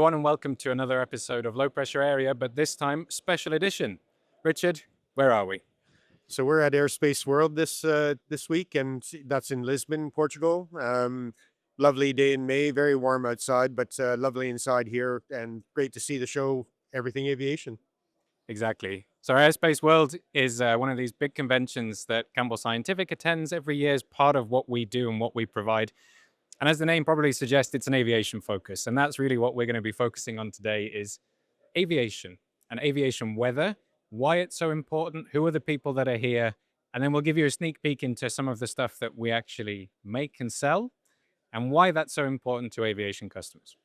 everyone, and welcome to another episode of Low Pressure Area, but this time special edition. Richard, where are we? So we're at Airspace World this week, and that's in Lisbon, Portugal. Lovely day in May, very warm outside, but lovely inside here, and great to see the show, Everything Aviation. Exactly. So Airspace World is one of these big conventions that Campbell Scientific attends every year as part of what we do and what we provide. And as the name probably suggests, it's an aviation focus. And that's really what we're going to be focusing on today is aviation and aviation weather, why it's so important, who are the people that are here, and then we'll give you a sneak peek into some of the stuff that we actually make and sell and why that's so important to aviation customers.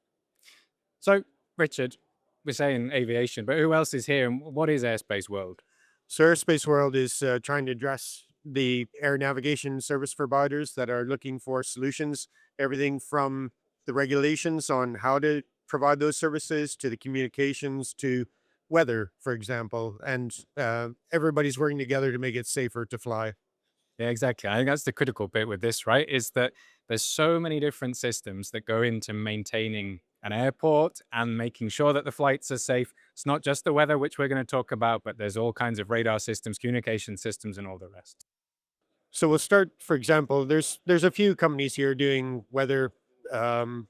So, Richard, we're saying aviation, but who else is here and what is Airspace World? So Airspace World is trying to address the air navigation service providers that are looking for solutions, everything from the regulations on how to provide those services to the communications to weather, for example, and everybody's working together to make it safer to fly. Yeah, exactly. I think that's the critical bit with this, right? Is that there's so many different systems that go into maintaining an airport and making sure that the flights are safe. It's not just the weather, which we're going to talk about, but there's all kinds of radar systems, communication systems, and all the rest. So we'll start, for example, there's a few companies here doing weather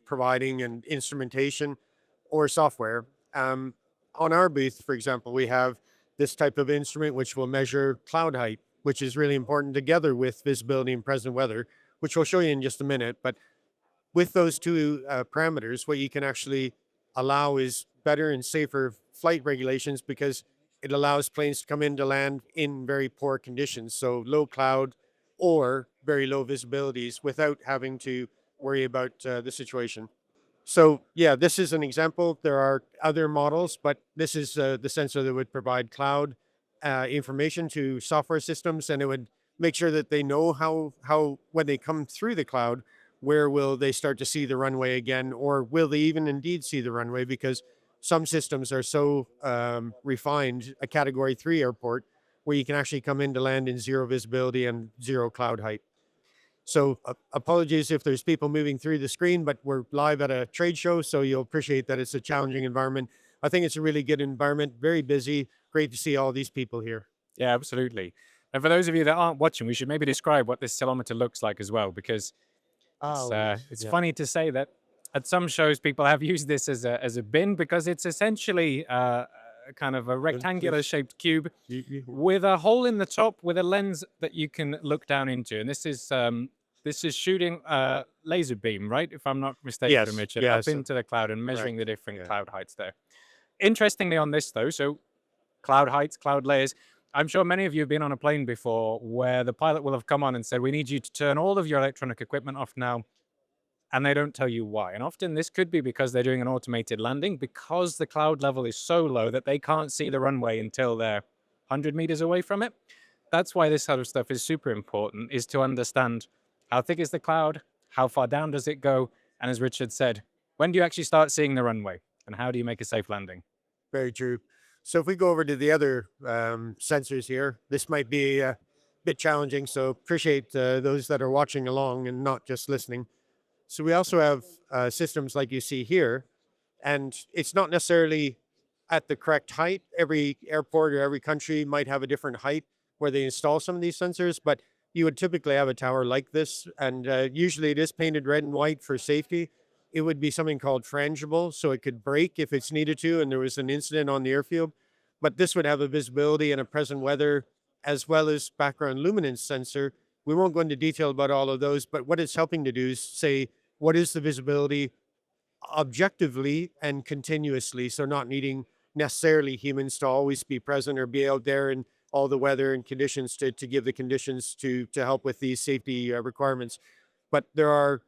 providing and instrumentation or software. On our booth, for example, we have this type of instrument which will measure cloud height, which is really important together with visibility and present weather, which we'll show you in just a minute. But with those two parameters, what you can actually allow is better and safer flight regulations because it allows planes to come in to land in very poor conditions. So low cloud or very low visibilities without having to worry about the situation. So yeah, this is an example. There are other models, but this is the sensor that would provide cloud information to software systems, and it would make sure that they know how when they come through the cloud, where will they start to see the runway again, or will they even indeed see the runway? Because some systems are so refined, a Category 3 airport, where you can actually come in to land in zero visibility and zero cloud height. So apologies if there's people moving through the screen, but we're live at a trade show, so you'll appreciate that it's a challenging environment. I think it's a really good environment, very busy. Great to see all these people here. Yeah, absolutely. And for those of you that aren't watching, we should maybe describe what this ceilometer looks like as well, because it's Yeah. funny to say that at some shows people have used this as a bin because it's essentially kind of a rectangular shaped cube with a hole in the top with a lens that you can look down into, and this is shooting a laser beam, right? If I'm not mistaken, Yes, Richard, yes, up into the cloud and measuring correct. the different Yeah. cloud heights there. Interestingly, on this though, so cloud heights, cloud layers. I'm sure many of you have been on a plane before where the pilot will have come on and said, "We need you to turn all of your electronic equipment off now," and they don't tell you why. And often this could be because they're doing an automated landing because the cloud level is so low that they can't see the runway until they're 100 meters away from it. That's why this sort of stuff is super important, is to understand how thick is the cloud, how far down does it go, and as Richard said, when do you actually start seeing the runway, and how do you make a safe landing? Very true. So if we go over to the other sensors here, this might be a bit challenging. So appreciate those that are watching along and not just listening. So we also have systems like you see here, and it's not necessarily at the correct height. Every airport or every country might have a different height where they install some of these sensors, but you would typically have a tower like this, and usually it is painted red and white for safety. It would be something called frangible, so it could break if it's needed to, and there was an incident on the airfield. But this would have a visibility and a present weather, as well as background luminance sensor. We won't go into detail about all of those, but what it's helping to do is say, what is the visibility objectively and continuously? So not needing necessarily humans to always be present or be out there in all the weather and conditions to give the conditions to help with these safety requirements. But there are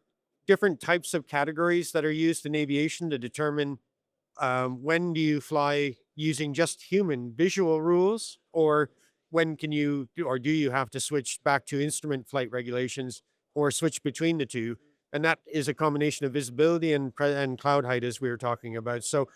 different types of categories that are used in aviation to determine when do you fly using just human visual rules, or when can you or do you have to switch back to instrument flight regulations or switch between the two? And that is a combination of visibility and cloud height, as we were talking about. So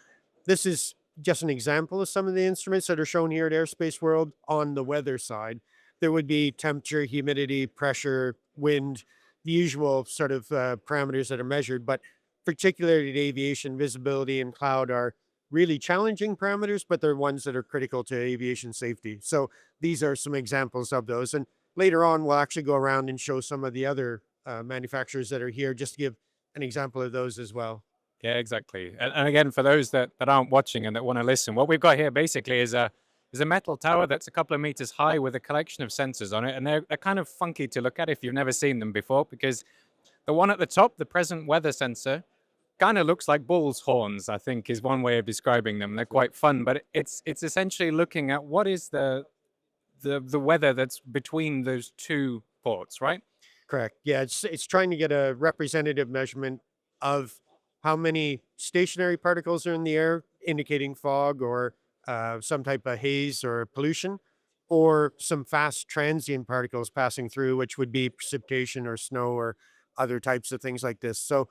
this is just an example of some of the instruments that are shown here at Airspace World. On the weather side, there would be temperature, humidity, pressure, wind, the usual sort of parameters that are measured. But particularly in aviation, visibility and cloud are really challenging parameters, but they're ones that are critical to aviation safety. So these are some examples of those. And later on, we'll actually go around and show some of the other manufacturers that are here, just to give an example of those as well. Yeah, exactly. And again, for those that aren't watching and that want to listen, what we've got here basically is a metal tower that's a couple of meters high with a collection of sensors on it, and they're kind of funky to look at if you've never seen them before, because the one at the top, the present weather sensor, kind of looks like bull's horns. I think is one way of describing them. They're quite fun, but it's essentially looking at what is the weather that's between those two ports, right? Correct. Yeah, it's trying to get a representative measurement of how many stationary particles are in the air, indicating fog or some type of haze or pollution, or some fast transient particles passing through, which would be precipitation or snow or other types of things like this. So,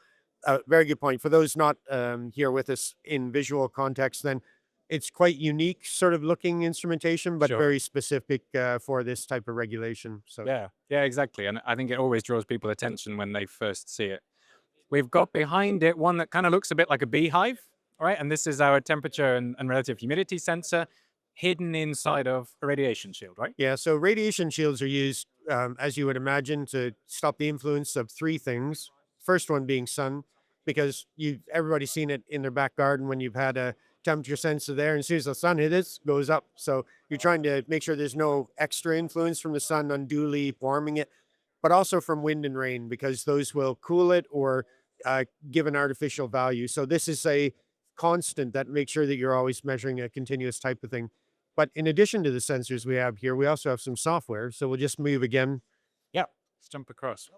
very good point. For those not here with us in visual context, then it's quite unique sort of looking instrumentation, but Sure. very specific for this type of regulation. So. Yeah, yeah, exactly. And I think it always draws people attention when they first see it. We've got behind it one that kind of looks a bit like a beehive, all right? And this is our temperature and relative humidity sensor hidden inside of a radiation shield, right? Yeah, so radiation shields are used, as you would imagine, to stop the influence of three things. First one being sun, because you everybody's seen it in their back garden when you've had a temperature sensor there, and as soon as the sun hits, it goes up. So you're trying to make sure there's no extra influence from the sun unduly warming it, but also from wind and rain, because those will cool it or give an artificial value. So this is a constant that makes sure that you're always measuring a continuous type of thing. But in addition to the sensors we have here, we also have some software. So we'll just move again. Yeah. Let's jump across.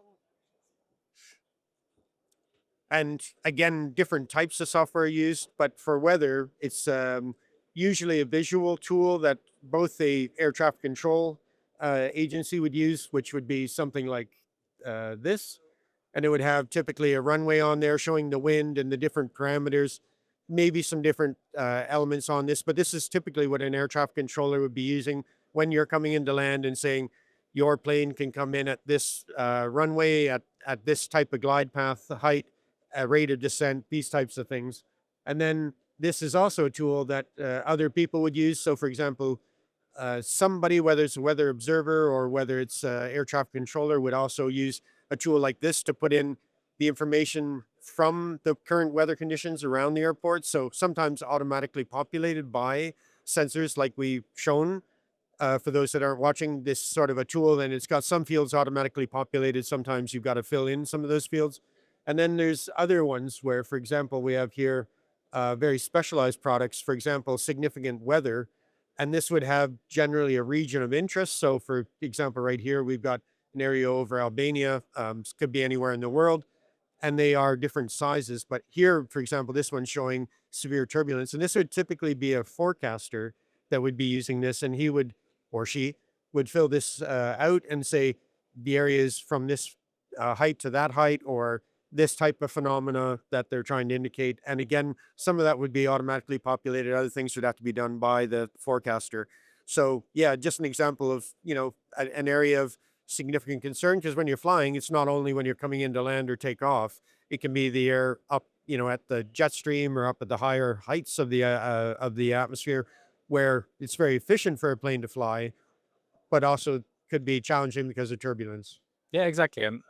And again, different types of software are used, but for weather, it's usually a visual tool that both the air traffic control agency would use, which would be something like this. And it would have typically a runway on there showing the wind and the different parameters, maybe some different elements on this. But this is typically what an air traffic controller would be using when you're coming into land and saying your plane can come in at this runway, at this type of glide path height, rate of descent, these types of things. And then this is also a tool that other people would use. So, for example, somebody, whether it's a weather observer or whether it's air traffic controller, would also use a tool like this to put in the information from the current weather conditions around the airport. So sometimes automatically populated by sensors like we've shown. For those that aren't watching, this sort of a tool, and it's got some fields automatically populated. Sometimes you've got to fill in some of those fields. And then there's other ones where, for example, we have here very specialized products, for example, significant weather. And this would have generally a region of interest. So, for example, right here, we've got an area over Albania, could be anywhere in the world, and they are different sizes. But here, for example, this one's showing severe turbulence. And this would typically be a forecaster that would be using this, and he would, or she, would fill this out and say the areas from this height to that height, or this type of phenomena that they're trying to indicate. And again, some of that would be automatically populated. Other things would have to be done by the forecaster. So yeah, just an example of, an area of significant concern, because when you're flying, it's not only when you're coming into land or take off, it can be the air up, at the jet stream or up at the higher heights of the atmosphere, where it's very efficient for a plane to fly, but also could be challenging because of turbulence. Yeah, exactly. And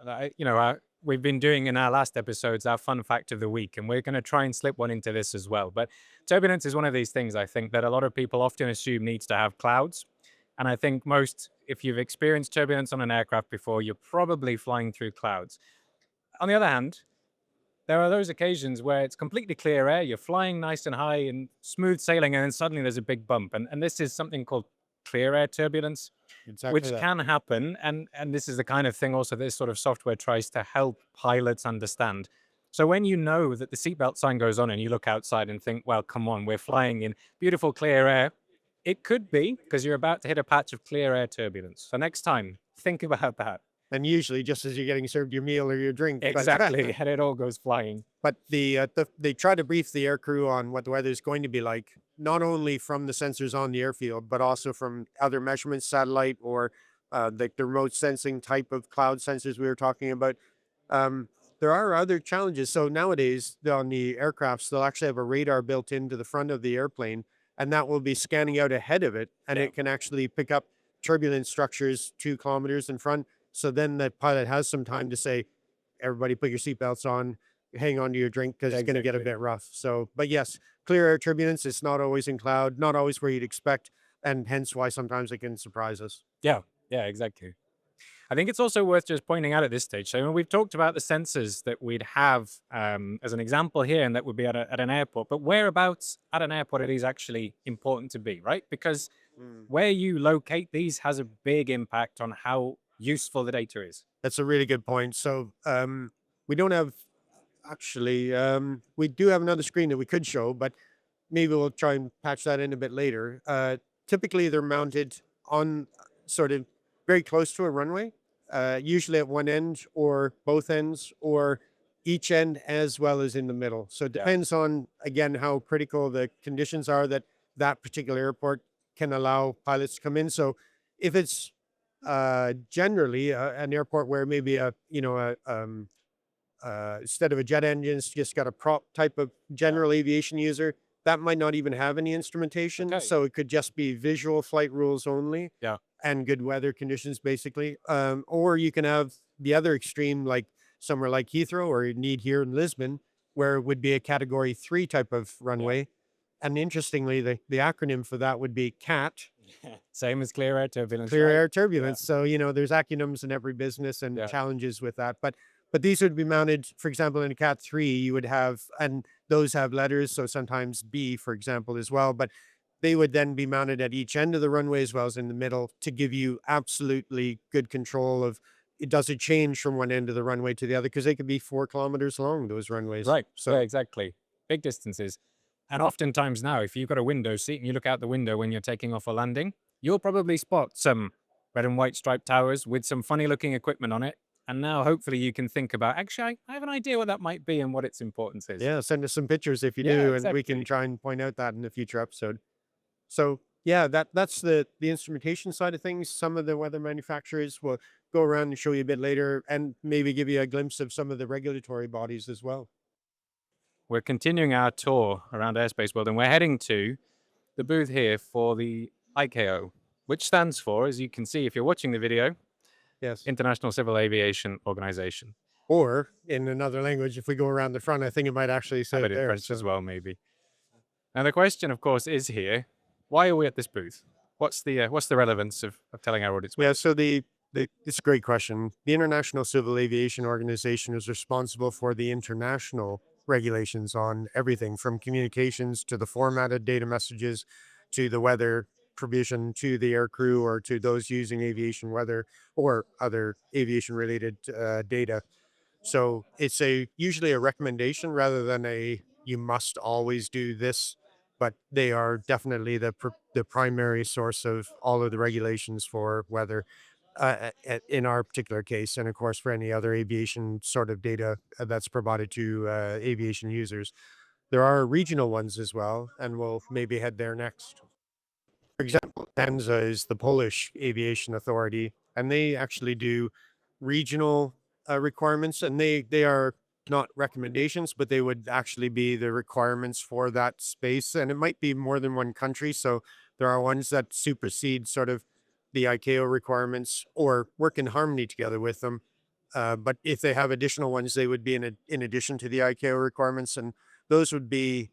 we've been doing in our last episodes our fun fact of the week, and we're going to try and slip one into this as well. But turbulence is one of these things I think that a lot of people often assume needs to have clouds. And I think most, if you've experienced turbulence on an aircraft before, you're probably flying through clouds. On the other hand, there are those occasions where it's completely clear air, you're flying nice and high and smooth sailing, and then suddenly there's a big bump. And this is something called clear air turbulence, Exactly which that. can happen. And this is the kind of thing also this sort of software tries to help pilots understand. So when you know that the seatbelt sign goes on and you look outside and think, well, come on, we're flying in beautiful clear air, it could be because you're about to hit a patch of clear air turbulence. So next time, think about that. And usually just as you're getting served your meal or your drink. Exactly. And it all goes flying. But they try to brief the air crew on what the weather is going to be like, not only from the sensors on the airfield, but also from other measurements, satellite or the remote sensing type of cloud sensors we were talking about. There are other challenges. So nowadays on the aircrafts, they'll actually have a radar built into the front of the airplane, and that will be scanning out ahead of it, and Yeah. it can actually pick up turbulent structures 2 kilometers in front. So then the pilot has some time to say, everybody put your seatbelts on, hang on to your drink because it's going to get a Exactly. bit rough. So, but yes, clear air turbulence, it's not always in cloud, not always where you'd expect, and hence why sometimes it can surprise us. Yeah. Yeah, exactly. I think it's also worth just pointing out at this stage. So we've talked about the sensors that we'd have as an example here, and that would be at an airport. But whereabouts at an airport are these actually important to be, right? Because Mm. where you locate these has a big impact on how useful the data is. That's a really good point. So, we don't have actually, we do have another screen that we could show, but maybe we'll try and patch that in a bit later. Typically, they're mounted on sort of very close to a runway, usually at one end or both ends or each end as well as in the middle. So it Yeah. depends on, again, how critical the conditions are that that particular airport can allow pilots to come in. So if it's generally an airport where maybe instead of a jet engine, it's just got a prop type of general aviation user. That might not even have any instrumentation. Okay. So it could just be visual flight rules only Yeah. and good weather conditions, basically. Or you can have the other extreme, like somewhere like Heathrow or Need here in Lisbon, where it would be a category 3 type of Yeah. runway. And interestingly, the acronym for that would be CAT, Same as clear air turbulence, clear right? air Yeah. turbulence. So, there's acronyms in every business and Yeah. challenges with that. But these would be mounted, for example, in a Cat 3, you would have, and those have letters, so sometimes B, for example, as well. But they would then be mounted at each end of the runway as well as in the middle to give you absolutely good control of it. Does it change from one end of the runway to the other? Because they could be 4 kilometers long, those runways. Right. Yeah, So exactly. Big distances. And oftentimes now, if you've got a window seat and you look out the window when you're taking off or landing, you'll probably spot some red and white striped towers with some funny looking equipment on it. And now hopefully you can think about, actually, I have an idea what that might be and what its importance is. yeah, send us some pictures if you Yeah, do, and we can exactly. try and point out that in a future episode. So yeah, that's the instrumentation side of things. Some of the weather manufacturers will go around and show you a bit later, and maybe give you a glimpse of some of the regulatory bodies as well. We're continuing our tour around Airspace World and we're heading to the booth here for the ICAO, which stands for, as you can see if you're watching the video, Yes. International Civil Aviation Organization. Or in another language, if we go around the front, I think it might actually Have say it it in there. French as So well, maybe. And the question, of course, is here: why are we at this booth? What's the relevance of telling our audience what yeah, it is? so the it's a great question. The International Civil Aviation Organization is responsible for the international regulations on everything from communications to the formatted data messages to the weather provision to the air crew or to those using aviation weather or other aviation related data. So it's a usually a recommendation rather than a you must always do this, but they are definitely the primary source of all of the regulations for weather in our particular case, and of course for any other aviation sort of data that's provided to aviation users. There are regional ones as well, and we'll maybe head there next. For example, PEMSA is the Polish Aviation Authority, and they actually do regional requirements, and they are not recommendations, but they would actually be the requirements for that space, and it might be more than one country. So there are ones that supersede sort of the ICAO requirements or work in harmony together with them. But if they have additional ones, they would be in addition to the ICAO requirements, and those would be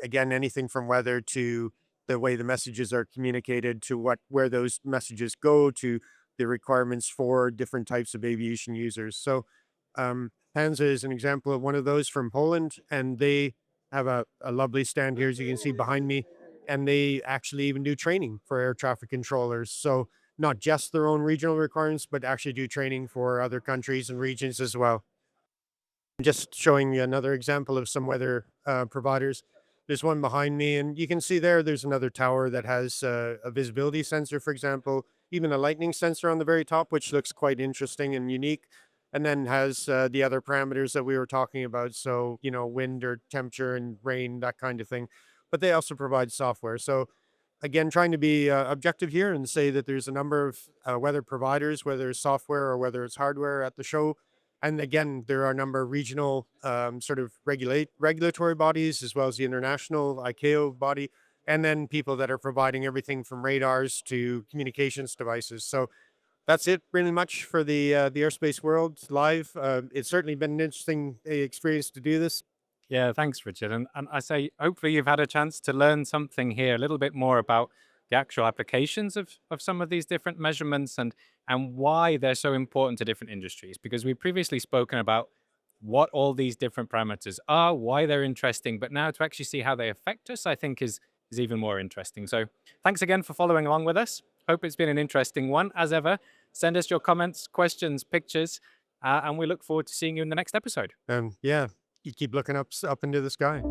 again anything from weather to the way the messages are communicated to where those messages go to the requirements for different types of aviation users. So Hansa is an example of one of those from Poland, and they have a lovely stand here, as you can see behind me, and they actually even do training for air traffic controllers. So not just their own regional requirements, but actually do training for other countries and regions as well. Just showing you another example of some weather providers. There's one behind me, and you can see there's another tower that has a visibility sensor, for example, even a lightning sensor on the very top, which looks quite interesting and unique. And then has the other parameters that we were talking about. So, wind or temperature and rain, that kind of thing. But they also provide software. So, again, trying to be objective here and say that there's a number of weather providers, whether it's software or whether it's hardware at the show. And again, there are a number of regional sort of regulatory bodies, as well as the international ICAO body, and then people that are providing everything from radars to communications devices. So that's it really much for the Airspace World live. It's certainly been an interesting experience to do this. Yeah, thanks, Richard. And I say, hopefully, you've had a chance to learn something here, a little bit more about the actual applications of some of these different measurements and why they're so important to different industries. Because we've previously spoken about what all these different parameters are, why they're interesting, but now to actually see how they affect us, I think is even more interesting. So thanks again for following along with us. Hope it's been an interesting one. As ever, send us your comments, questions, pictures, and we look forward to seeing you in the next episode. And yeah, you keep looking up into the sky.